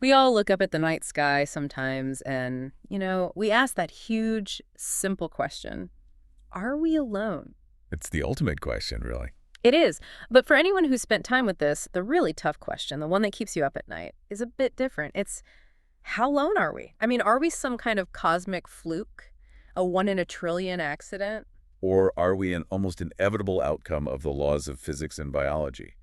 We all look up at the night sky sometimes and, we ask that huge, simple question. Are we alone? It's the ultimate question, really. It is. But for anyone who's spent time with this, the really tough question, the one that keeps you up at night, is a bit different. It's how lone are we? I mean, are we some kind of cosmic fluke? A one in a trillion accident? Or are we an almost inevitable outcome of the laws of physics and biology?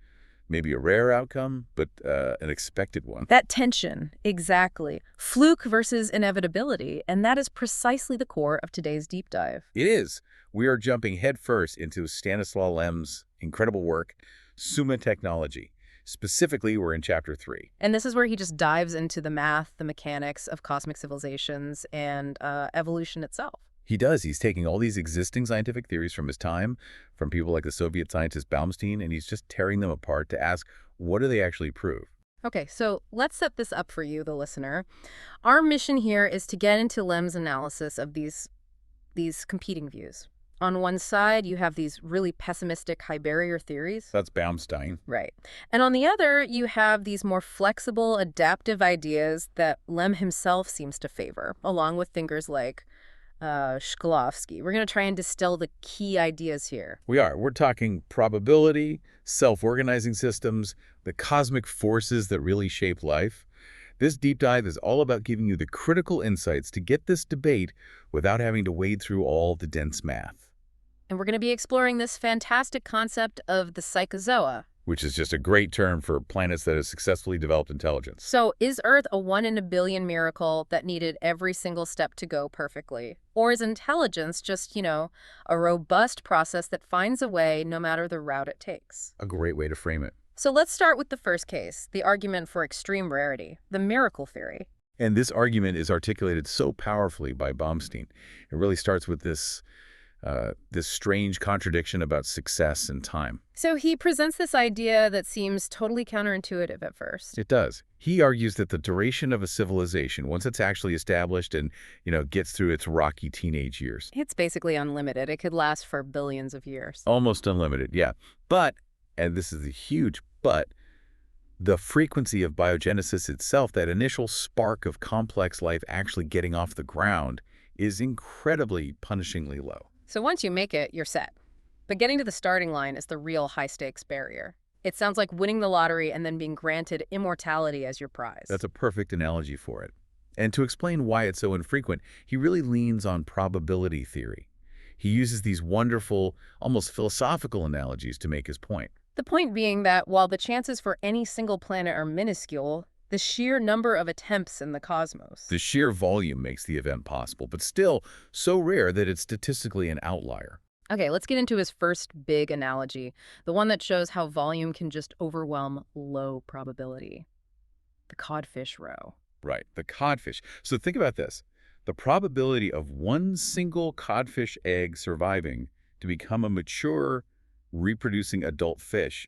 Maybe a rare outcome, but an expected one. That tension, exactly. Fluke versus inevitability, and that is precisely the core of today's deep dive. It is. We are jumping headfirst into Stanislaw Lem's incredible work, Summa Technology. Specifically, we're in Chapter 3. And this is where he just dives into the math, the mechanics of cosmic civilizations, and evolution itself. He does. He's taking all these existing scientific theories from his time, from people like the Soviet scientist Baumstein, and he's just tearing them apart to ask, what do they actually prove? Okay, so let's set this up for you, the listener. Our mission here is to get into Lem's analysis of these competing views. On one side, you have these really pessimistic high barrier theories. That's Baumstein. Right. And on the other, you have these more flexible, adaptive ideas that Lem himself seems to favor, along with thinkers like Shklovsky. We're going to try and distill the key ideas here. We are. We're talking probability, self-organizing systems, the cosmic forces that really shape life. This deep dive is all about giving you the critical insights to get this debate without having to wade through all the dense math. And we're going to be exploring this fantastic concept of the psychozoa. Which is just a great term for planets that have successfully developed intelligence. So is Earth a one in a billion miracle that needed every single step to go perfectly? Or is intelligence just, a robust process that finds a way no matter the route it takes? A great way to frame it. So let's start with the first case, the argument for extreme rarity, the miracle theory. And this argument is articulated so powerfully by Baumstein. It really starts with this strange contradiction about success and time. So he presents this idea that seems totally counterintuitive at first. It does. He argues that the duration of a civilization, once it's actually established and, gets through its rocky teenage years. It's basically unlimited. It could last for billions of years. Almost unlimited, yeah. But, and this is a huge but, the frequency of biogenesis itself, that initial spark of complex life actually getting off the ground, is incredibly punishingly low. So once you make it, you're set. But getting to the starting line is the real high-stakes barrier. It sounds like winning the lottery and then being granted immortality as your prize. That's a perfect analogy for it. And to explain why it's so infrequent, he really leans on probability theory. He uses these wonderful, almost philosophical analogies to make his point. The point being that while the chances for any single planet are minuscule, the sheer number of attempts in the cosmos. The sheer volume makes the event possible, but still so rare that it's statistically an outlier. Okay, let's get into his first big analogy, the one that shows how volume can just overwhelm low probability. The codfish roe. Right, the codfish. So think about this. The probability of one single codfish egg surviving to become a mature, reproducing adult fish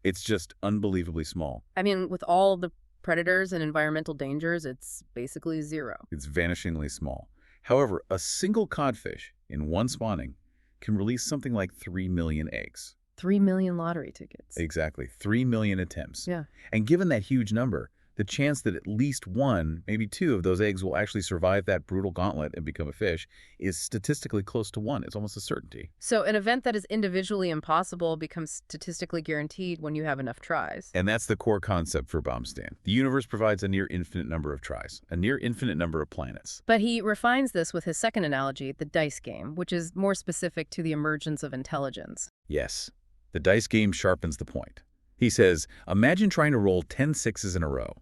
it's just unbelievably small. I mean, with all the predators and environmental dangers, it's basically zero. It's vanishingly small. However, a single codfish in one spawning can release something like 3 million eggs. 3 million lottery tickets. Exactly. 3 million attempts. Yeah. And given that huge number, the chance that at least one, maybe two of those eggs will actually survive that brutal gauntlet and become a fish is statistically close to 1. It's almost a certainty. So an event that is individually impossible becomes statistically guaranteed when you have enough tries. And that's the core concept for Baumstein. The universe provides a near infinite number of tries, a near infinite number of planets. But he refines this with his second analogy, the dice game, which is more specific to the emergence of intelligence. Yes, the dice game sharpens the point. He says, imagine trying to roll 10 sixes in a row.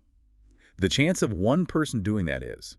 The chance of one person doing that it's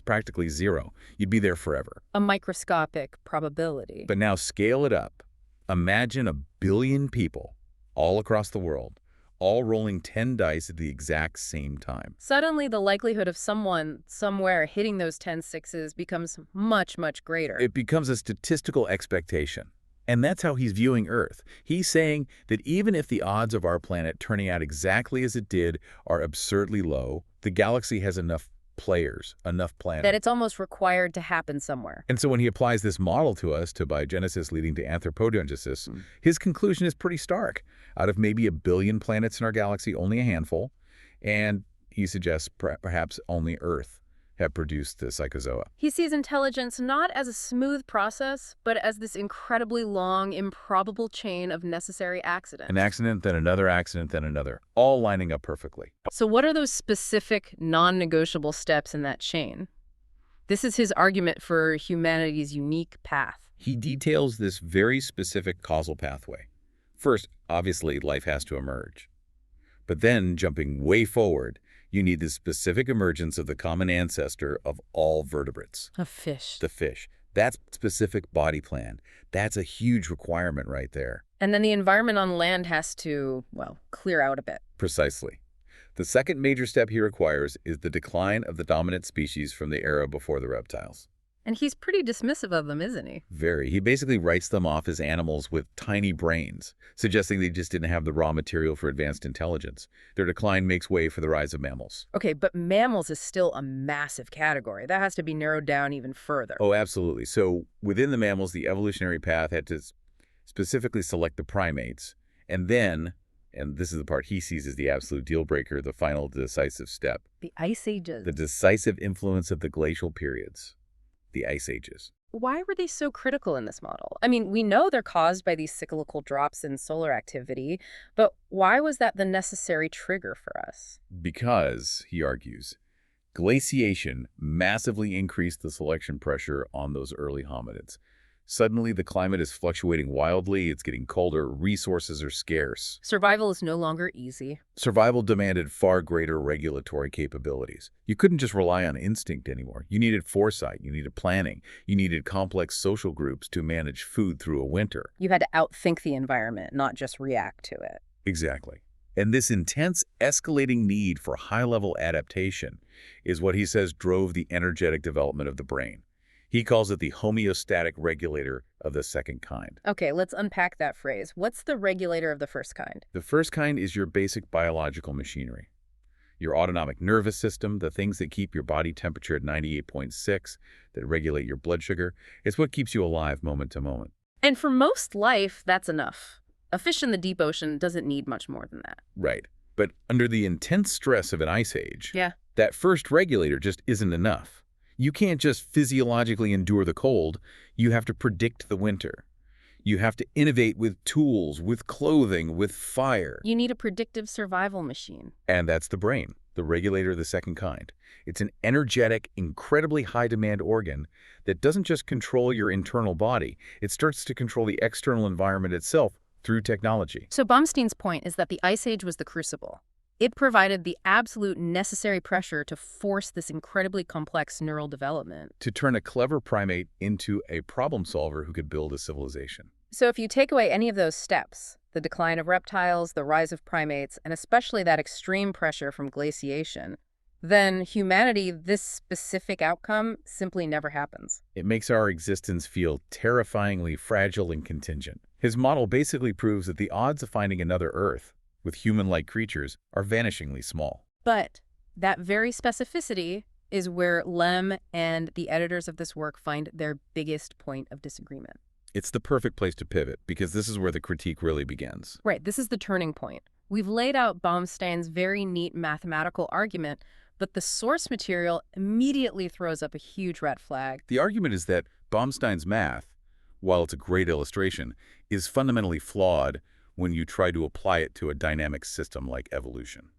practically zero. You'd be there forever. A microscopic probability. But now scale it up. Imagine 1 billion people all across the world, all rolling 10 dice at the exact same time. Suddenly, the likelihood of someone somewhere hitting those 10 sixes becomes much, much greater. It becomes a statistical expectation. And that's how he's viewing Earth. He's saying that even if the odds of our planet turning out exactly as it did are absurdly low, the galaxy has enough players, enough planets. That it's almost required to happen somewhere. And so when he applies this model to us, to biogenesis leading to anthropogenosis, his conclusion is pretty stark. Out of maybe 1 billion planets in our galaxy, only a handful, And he suggests perhaps only Earth had produced the Psychozoa. He sees intelligence not as a smooth process, but as this incredibly long, improbable chain of necessary An accidents. accident, then another accident, then another, all lining up perfectly. So what are those specific, non-negotiable steps in that chain? This is his argument for humanity's unique path. He details this very specific causal pathway. First, obviously, life has to emerge. But then, jumping way forward, you need the specific emergence of the common ancestor of all vertebrates, A fish. the fish. That specific body plan, that's a huge requirement right there. And then the environment on land has to, well, clear out a bit. Precisely. The second major step he requires is the decline of the dominant species from the era before the reptiles. And he's pretty dismissive of them, isn't he? Very. He basically writes them off as animals with tiny brains, suggesting they just didn't have the raw material for advanced intelligence. Their decline makes way for the rise of mammals. Okay, but mammals is still a massive category. That has to be narrowed down even further. Oh, absolutely. So within the mammals, the evolutionary path had to specifically select the primates. And then, and this is the part he sees as the absolute deal breaker, the final decisive step, The Ice Ages. the decisive influence of the glacial periods, the ice ages. Why were they so critical in this model? I mean, we know they're caused by these cyclical drops in solar activity, but why was that the necessary trigger for us? Because, he argues, glaciation massively increased the selection pressure on those early hominids. Suddenly, the climate is fluctuating wildly, it's getting colder, resources are scarce. Survival is no longer easy. Survival demanded far greater regulatory capabilities. You couldn't just rely on instinct anymore. You needed foresight, you needed planning, you needed complex social groups to manage food through a winter. You had to outthink the environment, not just react to it. Exactly. And this intense, escalating need for high-level adaptation is what he says drove the energetic development of the brain. He calls it the homeostatic regulator of the second kind. Okay, let's unpack that phrase. What's the regulator of the first kind? The first kind is your basic biological machinery. Your autonomic nervous system, the things that keep your body temperature at 98.6, that regulate your blood sugar, it's what keeps you alive moment to moment. And for most life, that's enough. A fish in the deep ocean doesn't need much more than that. Right. But under the intense stress of an ice age, Yeah. that first regulator just isn't enough. You can't just physiologically endure the cold. You have to predict the winter. You have to innovate with tools, with clothing, with fire. You need a predictive survival machine. And that's the brain, the regulator of the second kind. It's an energetic, incredibly high-demand organ that doesn't just control your internal body. It starts to control the external environment itself through technology. So Baumstein's point is that the Ice Age was the crucible. It provided the absolute necessary pressure to force this incredibly complex neural development. To turn a clever primate into a problem solver who could build a civilization. So if you take away any of those steps, the decline of reptiles, the rise of primates, and especially that extreme pressure from glaciation, then humanity, this specific outcome, simply never happens. It makes our existence feel terrifyingly fragile and contingent. His model basically proves that the odds of finding another Earth with human-like creatures are vanishingly small. But that very specificity is where Lem and the editors of this work find their biggest point of disagreement. It's the perfect place to pivot, because this is where the critique really begins. Right, this is the turning point. We've laid out Baumstein's very neat mathematical argument, but the source material immediately throws up a huge red flag. The argument is that Baumstein's math, while it's a great illustration, is fundamentally flawed when you try to apply it to a dynamic system like evolution.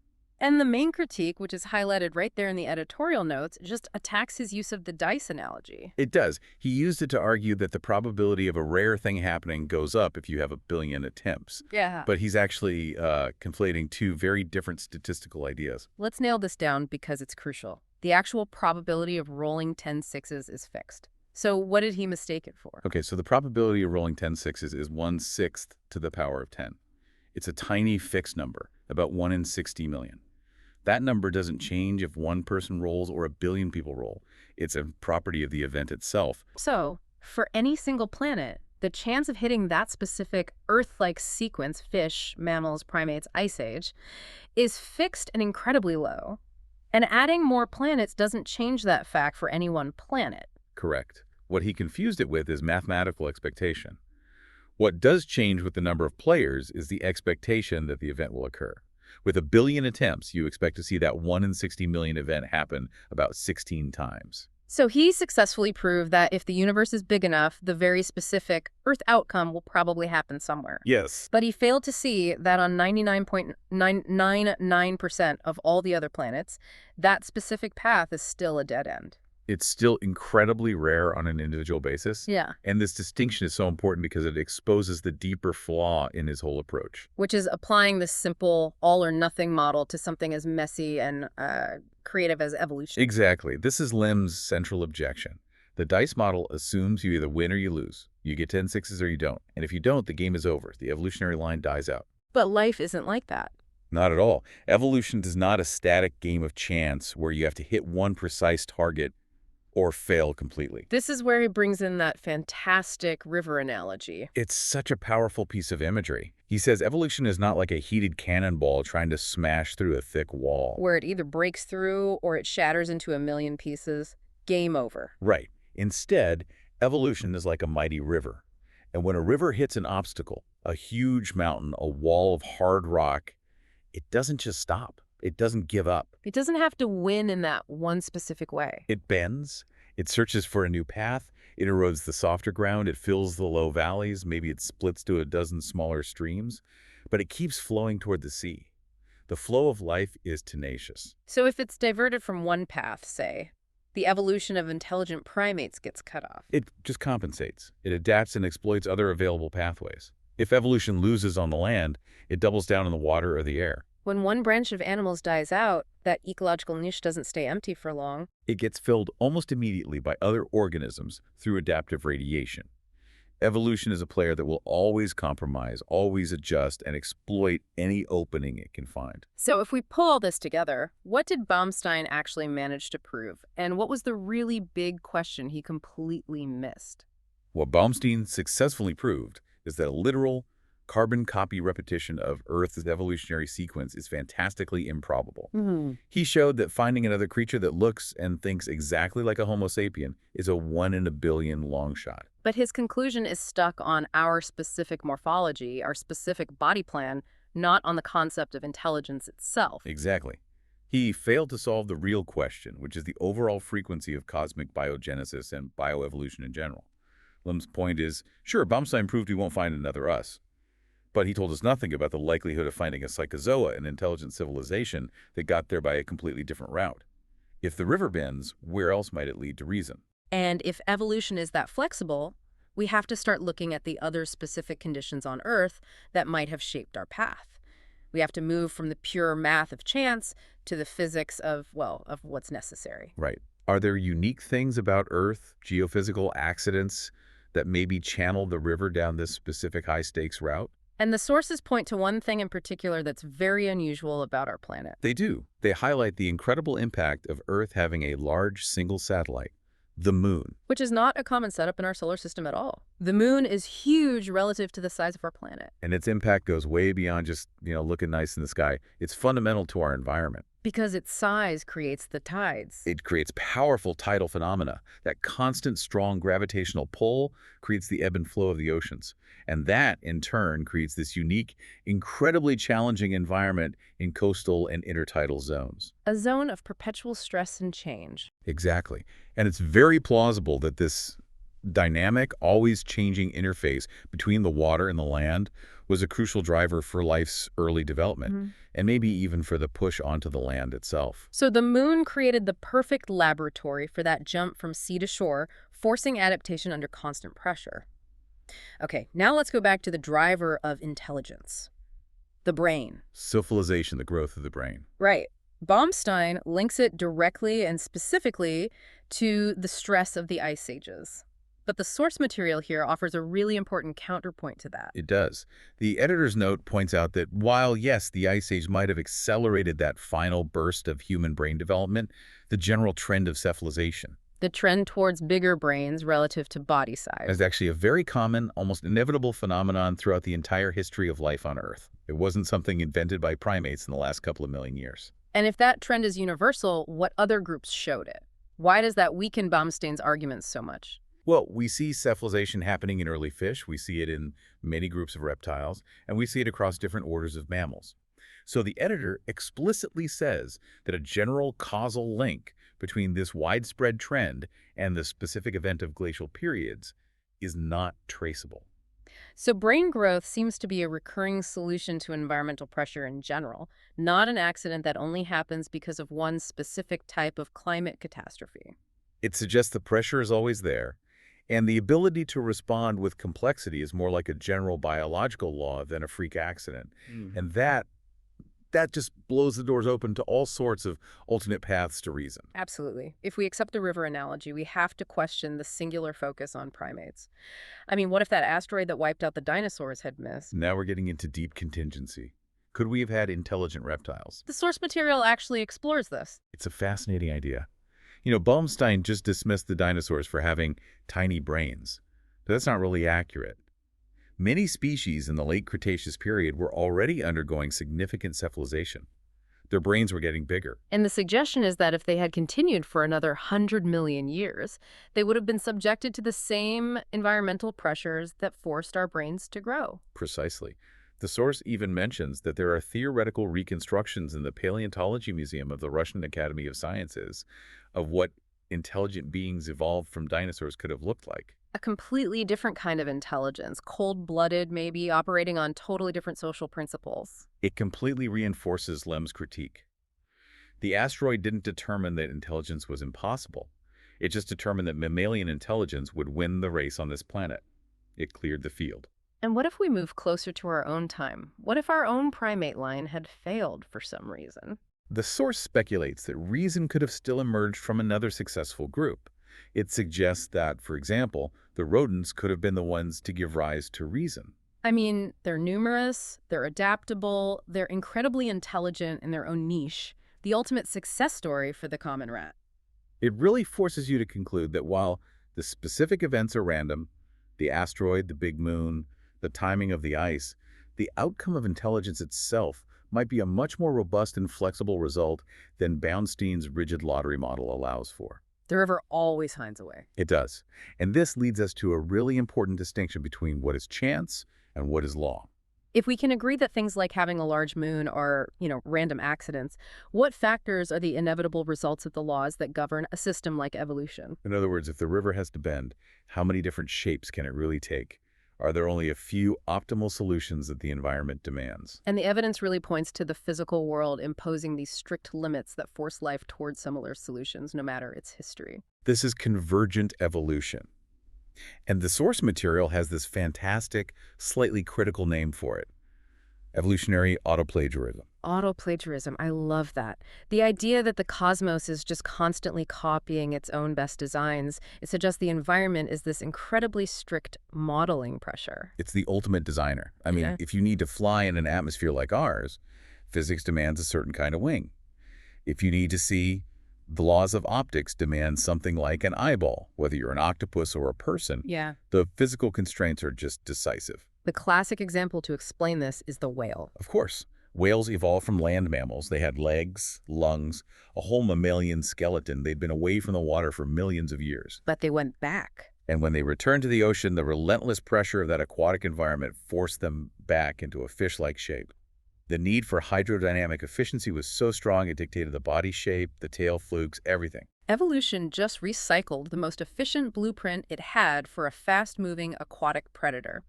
And the main critique, which is highlighted right there in the editorial notes, just attacks his use of the dice analogy. It does. He used it to argue that the probability of a rare thing happening goes up if you have a billion attempts. Yeah. But he's actually conflating two very different statistical ideas. Let's nail this down because it's crucial. The actual probability of rolling 10 sixes is fixed. So what did he mistake it for? Okay, so the probability of rolling 10 sixes is 1/6 to the power of 10. It's a tiny fixed number, about 1 in 60 million. That number doesn't change if one person rolls or a billion people roll. It's a property of the event itself. So, for any single planet, the chance of hitting that specific Earth-like sequence, fish, mammals, primates, ice age, is fixed and incredibly low. And adding more planets doesn't change that fact for any one planet. Correct. What he confused it with is mathematical expectation. What does change with the number of players is the expectation that the event will occur. With a billion attempts, you expect to see that 1 in 60 million event happen about 16 times. So he successfully proved that if the universe is big enough, the very specific Earth outcome will probably happen somewhere. Yes. But he failed to see that on 99.999% of all the other planets, that specific path is still a dead end. It's still incredibly rare on an individual basis. Yeah. And this distinction is so important because it exposes the deeper flaw in his whole approach. Which is applying this simple all-or-nothing model to something as messy and creative as evolution. Exactly. This is Lem's central objection. The dice model assumes you either win or you lose. You get 10 sixes or you don't. And if you don't, the game is over. The evolutionary line dies out. But life isn't like that. Not at all. Evolution is not a static game of chance where you have to hit one precise target or fail completely. This is where he brings in that fantastic river analogy. It's such a powerful piece of imagery. He says evolution is not like a heated cannonball trying to smash through a thick wall. Where it either breaks through or it shatters into a million pieces. Game over. Right. Instead, evolution is like a mighty river. And when a river hits an obstacle, a huge mountain, a wall of hard rock, it doesn't just stop. It doesn't give up. It doesn't have to win in that one specific way. It bends. It searches for a new path. It erodes the softer ground. It fills the low valleys. Maybe it splits to a dozen smaller streams. But it keeps flowing toward the sea. The flow of life is tenacious. So if it's diverted from one path, say, the evolution of intelligent primates gets cut off. It just compensates. It adapts and exploits other available pathways. If evolution loses on the land, it doubles down in the water or the air. When one branch of animals dies out, that ecological niche doesn't stay empty for long. It gets filled almost immediately by other organisms through adaptive radiation. Evolution is a player that will always compromise, always adjust, and exploit any opening it can find. So if we pull all this together, what did Baumstein actually manage to prove? And what was the really big question he completely missed? What Baumstein successfully proved is that a literal carbon copy repetition of Earth's evolutionary sequence is fantastically improbable. He showed that finding another creature that looks and thinks exactly like a Homo sapien is a 1 in a billion long shot. But his conclusion is stuck on our specific morphology, our specific body plan, not on the concept of intelligence itself. Exactly. He failed to solve the real question, which is the overall frequency of cosmic biogenesis and bioevolution in general. Lem's point is, sure, Baumstein proved we won't find another us. But he told us nothing about the likelihood of finding a psychozoa, an intelligent civilization that got there by a completely different route. If the river bends, where else might it lead to reason? And if evolution is that flexible, we have to start looking at the other specific conditions on Earth that might have shaped our path. We have to move from the pure math of chance to the physics of, well, of what's necessary. Right. Are there unique things about Earth, geophysical accidents, that maybe channel the river down this specific high-stakes route? And the sources point to one thing in particular that's very unusual about our planet. They do. They highlight the incredible impact of Earth having a large single satellite, the Moon. Which is not a common setup in our solar system at all. The Moon is huge relative to the size of our planet. And its impact goes way beyond just, looking nice in the sky. It's fundamental to our environment. Because its size creates the tides. It creates powerful tidal phenomena. That constant, strong gravitational pull creates the ebb and flow of the oceans. And that, in turn, creates this unique, incredibly challenging environment in coastal and intertidal zones. A zone of perpetual stress and change. Exactly. And it's very plausible that this dynamic, always changing interface between the water and the land was a crucial driver for life's early development, and maybe even for the push onto the land itself. So the Moon created the perfect laboratory for that jump from sea to shore, forcing adaptation under constant pressure. Okay, now let's go back to the driver of intelligence. The brain. Civilization, the growth of the brain. Right. Baumstein links it directly and specifically to the stress of the ice ages. But the source material here offers a really important counterpoint to that. It does. The editor's note points out that while, yes, the Ice Age might have accelerated that final burst of human brain development, the general trend of cephalization, the trend towards bigger brains relative to body size, is actually a very common, almost inevitable phenomenon throughout the entire history of life on Earth. It wasn't something invented by primates in the last couple of million years. And if that trend is universal, what other groups showed it? Why does that weaken Baumstein's arguments so much? Well, we see cephalization happening in early fish, we see it in many groups of reptiles, and we see it across different orders of mammals. So the editor explicitly says that a general causal link between this widespread trend and the specific event of glacial periods is not traceable. So brain growth seems to be a recurring solution to environmental pressure in general, not an accident that only happens because of one specific type of climate catastrophe. It suggests the pressure is always there, and the ability to respond with complexity is more like a general biological law than a freak accident. And that just blows the doors open to all sorts of alternate paths to reason. Absolutely. If we accept the river analogy, we have to question the singular focus on primates. I mean, what if that asteroid that wiped out the dinosaurs had missed? Now we're getting into deep contingency. Could we have had intelligent reptiles? The source material actually explores this. It's a fascinating idea. You know, Baumstein just dismissed the dinosaurs for having tiny brains, but that's not really accurate. Many species in the late Cretaceous period were already undergoing significant cephalization. Their brains were getting bigger. And the suggestion is that if they had continued for another 100 million years, they would have been subjected to the same environmental pressures that forced our brains to grow. Precisely. The source even mentions that there are theoretical reconstructions in the Paleontology Museum of the Russian Academy of Sciences of what intelligent beings evolved from dinosaurs could have looked like. A completely different kind of intelligence, cold-blooded maybe, operating on totally different social principles. It completely reinforces Lem's critique. The asteroid didn't determine that intelligence was impossible. It just determined that mammalian intelligence would win the race on this planet. It cleared the field. And what if we move closer to our own time? What if our own primate line had failed for some reason? The source speculates that reason could have still emerged from another successful group. It suggests that, for example, the rodents could have been the ones to give rise to reason. I mean, they're numerous, they're adaptable, they're incredibly intelligent in their own niche, the ultimate success story for the common rat. It really forces you to conclude that while the specific events are random, the asteroid, the big moon, the timing of the ice, the outcome of intelligence itself might be a much more robust and flexible result than Baumstein's rigid lottery model allows for. The river always finds a way. It does. And this leads us to a really important distinction between what is chance and what is law. If we can agree that things like having a large moon are, random accidents, what factors are the inevitable results of the laws that govern a system like evolution? In other words, if the river has to bend, how many different shapes can it really take? Are there only a few optimal solutions that the environment demands? And the evidence really points to the physical world imposing these strict limits that force life towards similar solutions, no matter its history. This is convergent evolution. And the source material has this fantastic, slightly critical name for it: evolutionary autoplagiarism. Autoplagiarism, I love that. The idea that the cosmos is just constantly copying its own best designs, it suggests the environment is this incredibly strict modeling pressure. It's the ultimate designer. I mean, Yeah. if you need to fly in an atmosphere like ours, physics demands a certain kind of wing. If you need to see, the laws of optics demand something like an eyeball. Whether you're an octopus or a person, Yeah. the physical constraints are just decisive. The classic example to explain this is the whale. Of course, whales evolved from land mammals. They had legs, lungs, a whole mammalian skeleton. They'd been away from the water for millions of years. But they went back. And when they returned to the ocean, the relentless pressure of that aquatic environment forced them back into a fish-like shape. The need for hydrodynamic efficiency was so strong it dictated the body shape, the tail flukes, everything. Evolution just recycled the most efficient blueprint it had for a fast-moving aquatic predator.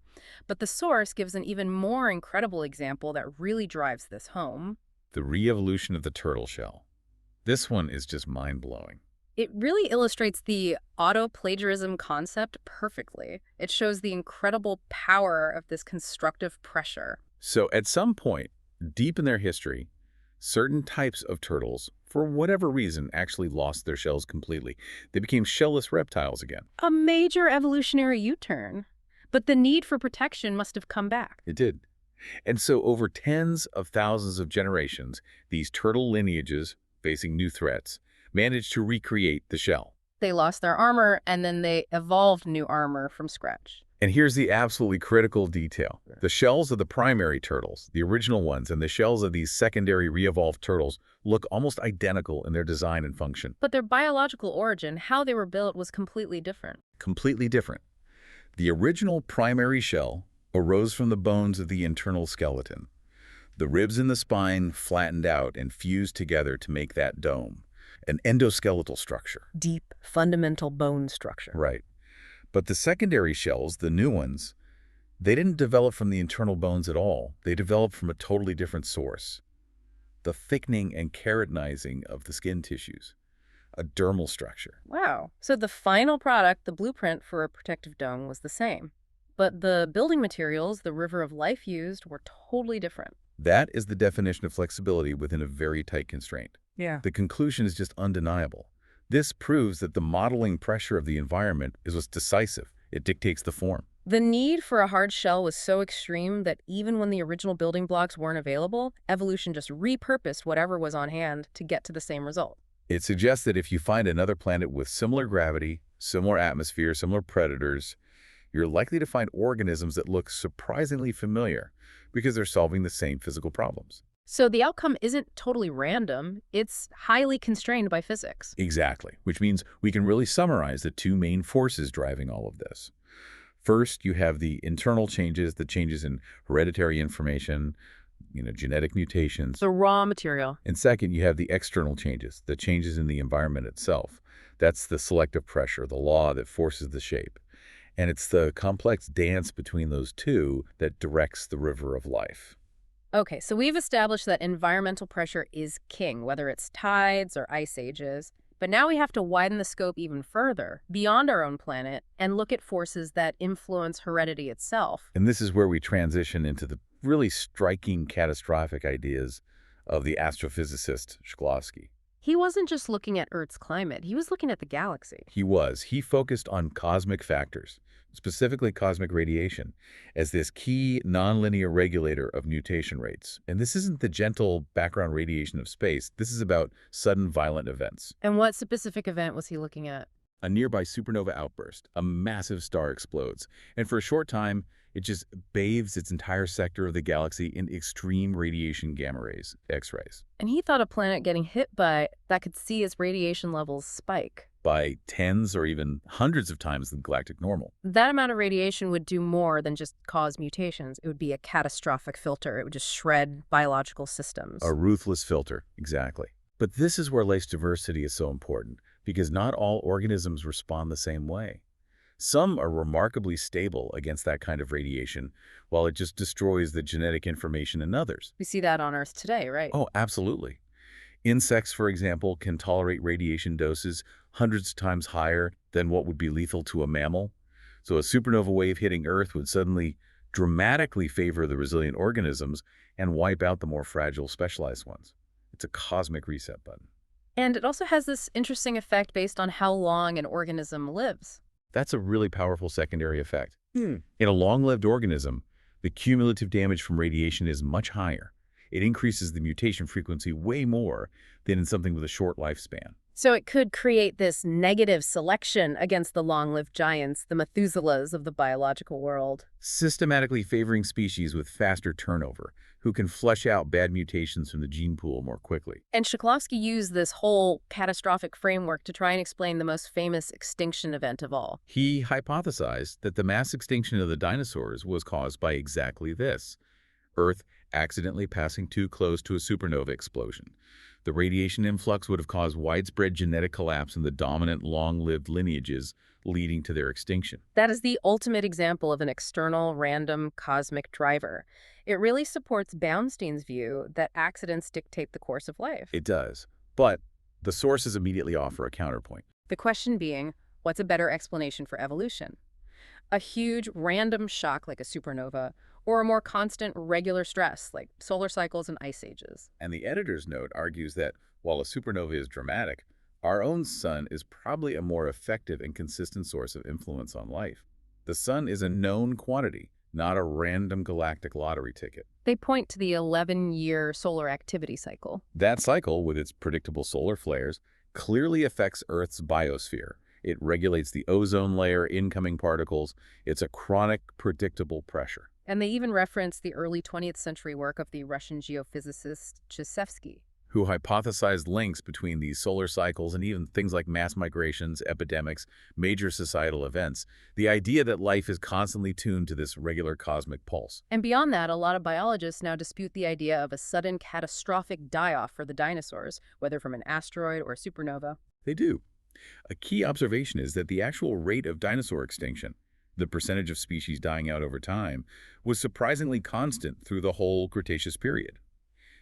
But the source gives an even more incredible example that really drives this home. The re-evolution of the turtle shell. This one is just mind-blowing. It really illustrates the auto-plagiarism concept perfectly. It shows the incredible power of this constructive pressure. So at some point, deep in their history, certain types of turtles, for whatever reason, actually lost their shells completely. They became shellless reptiles again. A major evolutionary U-turn. But the need for protection must have come back. It did. And so over tens of thousands of generations, these turtle lineages, facing new threats, managed to recreate the shell. They lost their armor, and then they evolved new armor from scratch. And here's the absolutely critical detail. The shells of the primary turtles, the original ones, and the shells of these secondary re-evolved turtles look almost identical in their design and function. But their biological origin, how they were built, was completely different. Completely different. The original primary shell arose from the bones of the internal skeleton. The ribs in the spine flattened out and fused together to make that dome, an endoskeletal structure. Deep, fundamental bone structure. Right. But the secondary shells, the new ones, they didn't develop from the internal bones at all. They developed from a totally different source. The thickening and keratinizing of the skin tissues, a dermal structure. Wow. So the final product, the blueprint for a protective dome, was the same. But the building materials the River of Life used were totally different. That is the definition of flexibility within a very tight constraint. Yeah. The conclusion is just undeniable. This proves that the modeling pressure of the environment is what's decisive. It dictates the form. The need for a hard shell was so extreme that even when the original building blocks weren't available, evolution just repurposed whatever was on hand to get to the same result. It suggests that if you find another planet with similar gravity, similar atmosphere, similar predators, you're likely to find organisms that look surprisingly familiar because they're solving the same physical problems. So the outcome isn't totally random, it's highly constrained by physics. Exactly, which means we can really summarize the two main forces driving all of this. First, you have the internal changes, the changes in hereditary information, genetic mutations. The raw material. And second, you have the external changes, the changes in the environment itself. That's the selective pressure, the law that forces the shape. And it's the complex dance between those two that directs the river of life. Okay, so we've established that environmental pressure is king, whether it's tides or ice ages. But now we have to widen the scope even further, beyond our own planet, and look at forces that influence heredity itself. And this is where we transition into the really striking, catastrophic ideas of the astrophysicist Shklovsky. He wasn't just looking at Earth's climate, he was looking at the galaxy. He focused on cosmic factors, specifically cosmic radiation, as this key nonlinear regulator of mutation rates. And this isn't the gentle background radiation of space. This is about sudden violent events. And what specific event was he looking at? A nearby supernova outburst, a massive star explodes, and for a short time, it just bathes its entire sector of the galaxy in extreme radiation gamma rays, X-rays, And he thought a planet getting hit by that could see its radiation levels spike. by tens or even hundreds of times the galactic normal. That amount of radiation would do more than just cause mutations. It would be a catastrophic filter. It would just shred biological systems. A ruthless filter, exactly. But this is where life's diversity is so important, because not all organisms respond the same way. Some are remarkably stable against that kind of radiation, while it just destroys the genetic information in others. We see that on Earth today, right? Oh, absolutely. Insects, for example, can tolerate radiation doses hundreds of times higher than what would be lethal to a mammal. So a supernova wave hitting Earth would suddenly dramatically favor the resilient organisms and wipe out the more fragile, specialized ones. It's a cosmic reset button. And it also has this interesting effect based on how long an organism lives. That's a really powerful secondary effect. In a long-lived organism, the cumulative damage from radiation is much higher. It increases the mutation frequency way more than in something with a short lifespan. So it could create this negative selection against the long-lived giants, the Methuselahs of the biological world. Systematically favoring species with faster turnover, who can flush out bad mutations from the gene pool more quickly. And Shklovsky used this whole catastrophic framework to try and explain the most famous extinction event of all. He hypothesized that the mass extinction of the dinosaurs was caused by exactly this: Earth accidentally passing too close to a supernova explosion. The radiation influx would have caused widespread genetic collapse in the dominant long-lived lineages, leading to their extinction. That is the ultimate example of an external, random, cosmic driver. It really supports Baumstein's view that accidents dictate the course of life. It does. But the sources immediately offer a counterpoint. The question being, what's a better explanation for evolution? A huge, random shock like a supernova, or a more constant, regular stress like solar cycles and ice ages? And the editor's note argues that while a supernova is dramatic, our own sun is probably a more effective and consistent source of influence on life. The sun is a known quantity, not a random galactic lottery ticket. They point to the 11-year solar activity cycle. That cycle, with its predictable solar flares, clearly affects Earth's biosphere. It regulates the ozone layer, incoming particles. It's a chronic, predictable pressure. And they even reference the early 20th century work of the Russian geophysicist Chizhevsky. who hypothesized links between these solar cycles and even things like mass migrations, epidemics, major societal events. The idea that life is constantly tuned to this regular cosmic pulse. And beyond that, a lot of biologists now dispute the idea of a sudden catastrophic die-off for the dinosaurs, whether from an asteroid or a supernova. They do. A key observation is that the actual rate of dinosaur extinction, the percentage of species dying out over time, was surprisingly constant through the whole Cretaceous period.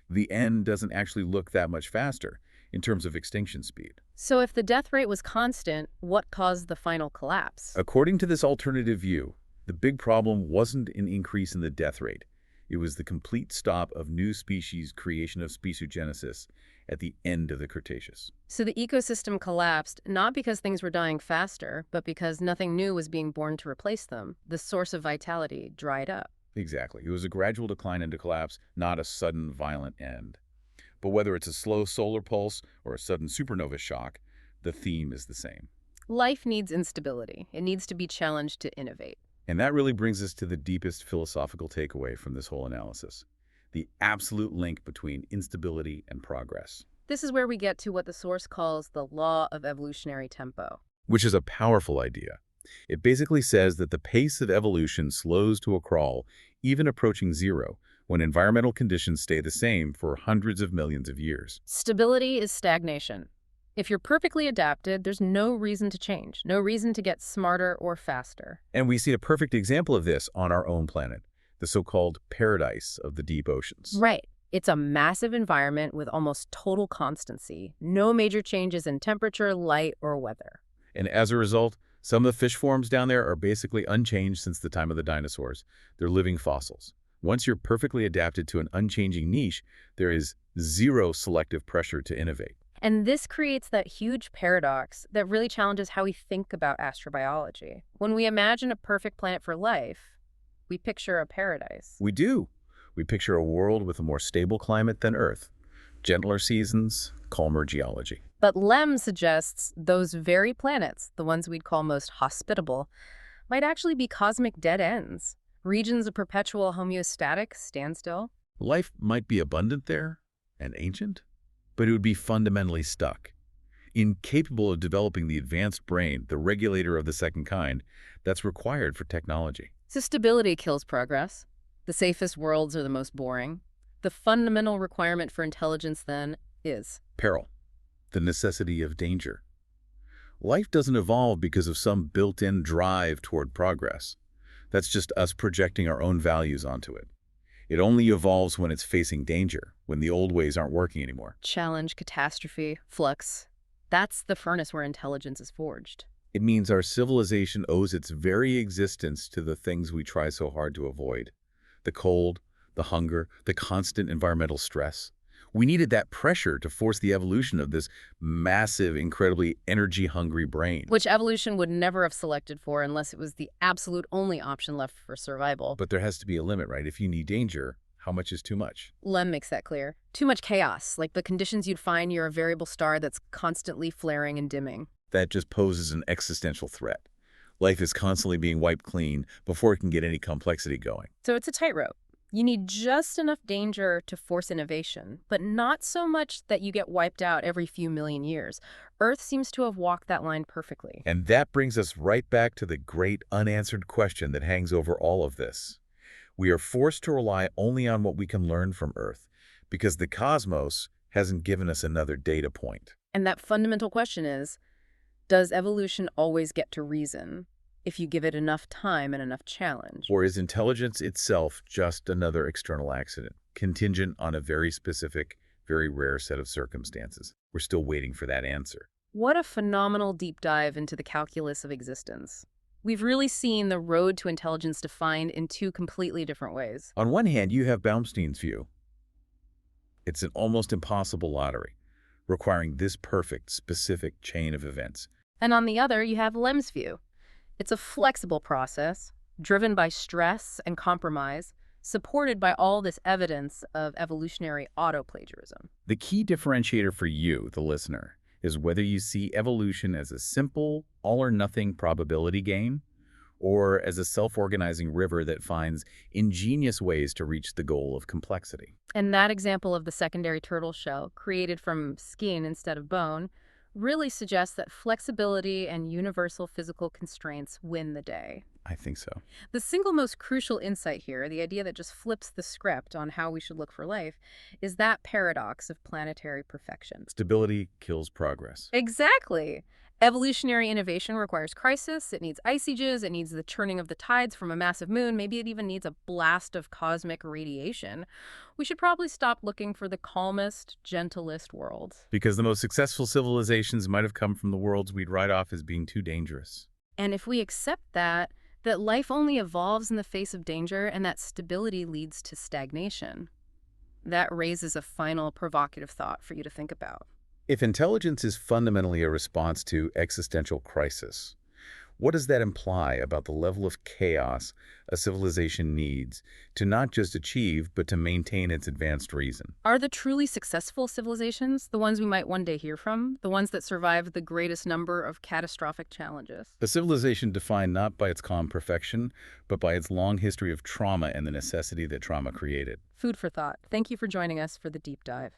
The end doesn't actually look that much faster in terms of extinction speed. So if the death rate was constant, what caused the final collapse? According to this alternative view, the big problem wasn't an increase in the death rate. It was the complete stop of new species creation of speciogenesis at the end of the Cretaceous. So the ecosystem collapsed not because things were dying faster, but because nothing new was being born to replace them. The source of vitality dried up. Exactly. It was a gradual decline into collapse, not a sudden violent end. But whether it's a slow solar pulse or a sudden supernova shock, the theme is the same. Life needs instability. It needs to be challenged to innovate. And that really brings us to the deepest philosophical takeaway from this whole analysis: the absolute link between instability and progress. This is where we get to what the source calls the law of evolutionary tempo. Which is a powerful idea. It basically says that the pace of evolution slows to a crawl, even approaching zero, when environmental conditions stay the same for hundreds of millions of years. Stability is stagnation. If you're perfectly adapted, there's no reason to change, no reason to get smarter or faster. And we see a perfect example of this on our own planet, the so-called paradise of the deep oceans. Right. It's a massive environment with almost total constancy, no major changes in temperature, light, or weather. And as a result, some of the fish forms down there are basically unchanged since the time of the dinosaurs. They're living fossils. Once you're perfectly adapted to an unchanging niche, there is zero selective pressure to innovate. And this creates that huge paradox that really challenges how we think about astrobiology. When we imagine a perfect planet for life, we picture a paradise. We do. We picture a world with a more stable climate than Earth, gentler seasons, calmer geology. But Lem suggests those very planets, the ones we'd call most hospitable, might actually be cosmic dead ends, regions of perpetual homeostatic standstill. Life might be abundant there and ancient, but it would be fundamentally stuck, incapable of developing the advanced brain, the regulator of the second kind, that's required for technology. So stability kills progress. The safest worlds are the most boring. The fundamental requirement for intelligence, then, is Peril, the necessity of danger. Life doesn't evolve because of some built-in drive toward progress. That's just us projecting our own values onto it. It only evolves when it's facing danger, when the old ways aren't working anymore. challenge, catastrophe, flux. That's the furnace where intelligence is forged. It means our civilization owes its very existence to the things we try so hard to avoid. The cold, the hunger, the constant environmental stress. We needed that pressure to force the evolution of this massive, incredibly energy-hungry brain. Which evolution would never have selected for unless it was the absolute only option left for survival. But there has to be a limit, right? If you need danger, how much is too much? Lem makes that clear. Too much chaos, like the conditions you'd find near a variable star that's constantly flaring and dimming. That just poses an existential threat. Life is constantly being wiped clean before it can get any complexity going. So it's a tightrope. You need just enough danger to force innovation, but not so much that you get wiped out every few million years. Earth seems to have walked that line perfectly. And that brings us right back to the great unanswered question that hangs over all of this. We are forced to rely only on what we can learn from Earth, because the cosmos hasn't given us another data point. And that fundamental question is, does evolution always get to reason if you give it enough time and enough challenge? Or is intelligence itself just another external accident, contingent on a very specific, very rare set of circumstances? We're still waiting for that answer. What a phenomenal deep dive into the calculus of existence. We've really seen the road to intelligence defined in two completely different ways. On one hand, you have Baumstein's view. It's an almost impossible lottery, requiring this perfect, specific chain of events. And on the other, you have Lem's view. It's a flexible process, driven by stress and compromise, supported by all this evidence of evolutionary autoplagiarism. The key differentiator for you, the listener, is whether you see evolution as a simple, all-or-nothing probability game, or as a self-organizing river that finds ingenious ways to reach the goal of complexity. And that example of the secondary turtle shell, created from skin instead of bone, really suggests that flexibility and universal physical constraints win the day. I think so. The single most crucial insight here, the idea that just flips the script on how we should look for life, is that paradox of planetary perfection. Stability kills progress. Exactly. Evolutionary innovation requires crisis. It needs ice ages. It needs the churning of the tides from a massive moon. Maybe it even needs a blast of cosmic radiation. We should probably stop looking for the calmest, gentlest world. Because the most successful civilizations might have come from the worlds we'd write off as being too dangerous. And if we accept that life only evolves in the face of danger and that stability leads to stagnation, that raises a final provocative thought for you to think about. If intelligence is fundamentally a response to existential crisis, what does that imply about the level of chaos a civilization needs to not just achieve, but to maintain its advanced reason? Are the truly successful civilizations the ones we might one day hear from, the ones that survive the greatest number of catastrophic challenges? A civilization defined not by its calm perfection, but by its long history of trauma and the necessity that trauma created. Food for thought. Thank you for joining us for the deep dive.